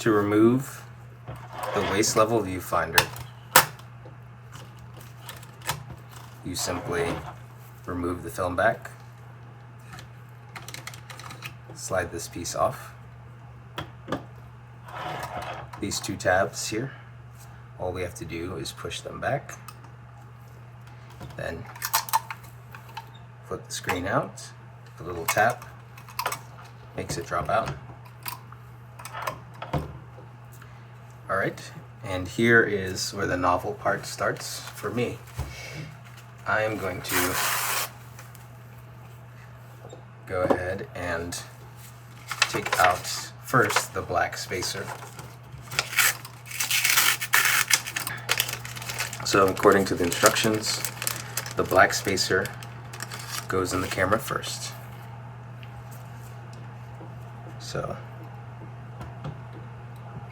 To remove the waist level viewfinder, you simply remove the film back, slide this piece off. These two tabs here, all we have to do is push them back, then flip the screen out, a little tap makes it drop out. Alright, and here is where the novel part starts for me. I am going to go ahead and take out first the black spacer. So according to the instructions, the black spacer goes in the camera first. So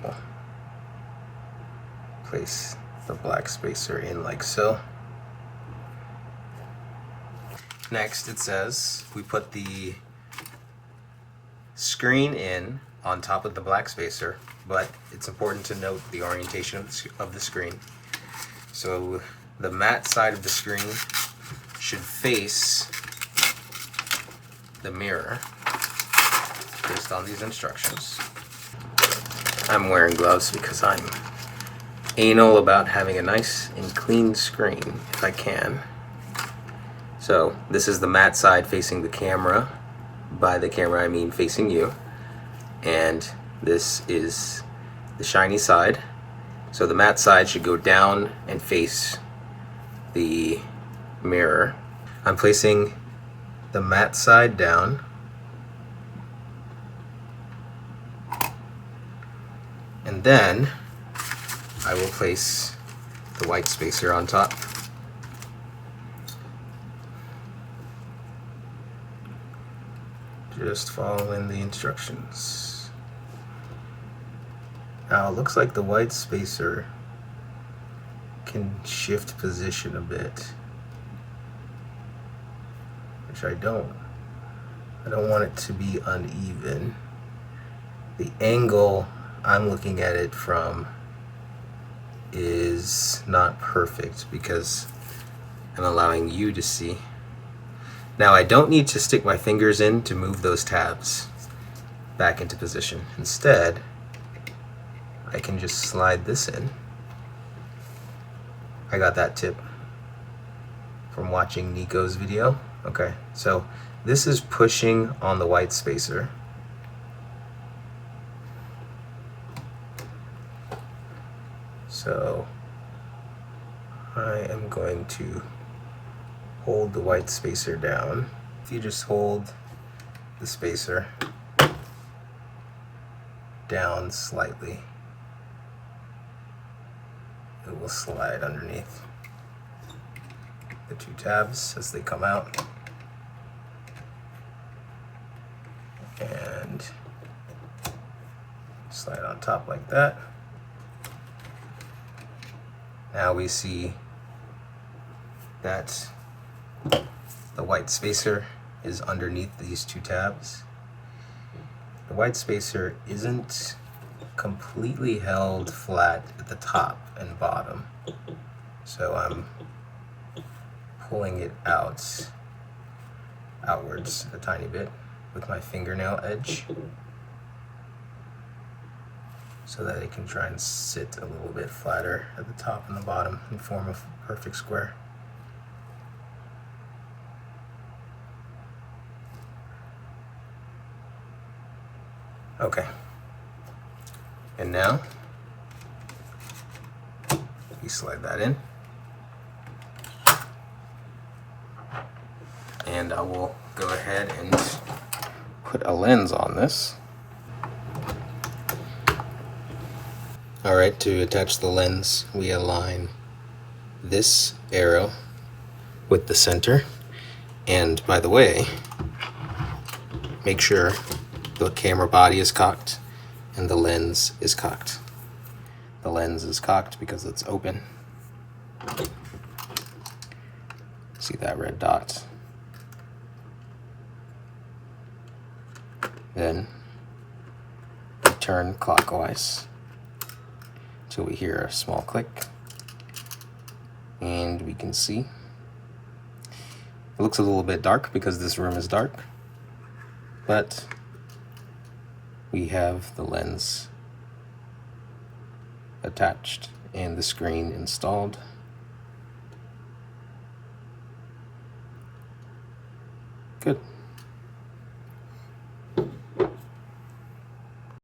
we'll place the black spacer in like so. Next it says we put the screen in on top of the black spacer, but it's important to note the orientation of the screen. So the matte side of the screen should face the mirror based on these instructions. I'm wearing gloves because I'm anal about having a nice and clean screen if I can. So this is the matte side facing the camera. By the camera I mean facing you. And this is the shiny side. So the matte side should go down and face the mirror. I'm placing the matte side down. And then I will place the white spacer on top. Just following the instructions. Now it looks like the white spacer can shift position a bit, which I don't want it to be uneven. The angle I'm looking at it from is not perfect because I'm allowing you to see. Now I don't need to stick my fingers in to move those tabs back into position. Instead, I can just slide this in. I got that tip from watching Nico's video. Okay, so this is pushing on the white spacer. So I am going to hold the white spacer down. If you just hold the spacer down slightly, it will slide underneath the two tabs as they come out. And slide on top like that. Now we see that the white spacer is underneath these two tabs. The white spacer isn't completely held flat at the top and bottom, so I'm pulling it outwards a tiny bit with my fingernail edge so that it can try and sit a little bit flatter at the top and the bottom and form a perfect square. Okay, and now you slide that in, and I will go ahead and put a lens on this. Alright, to attach the lens, we align this arrow with the center, and by the way, make sure the camera body is cocked and the lens is cocked. The lens is cocked because it's open. See that red dot? turn clockwise until we hear a small click, and we can see it looks a little bit dark because this room is dark, but we have the lens attached and the screen installed. Good.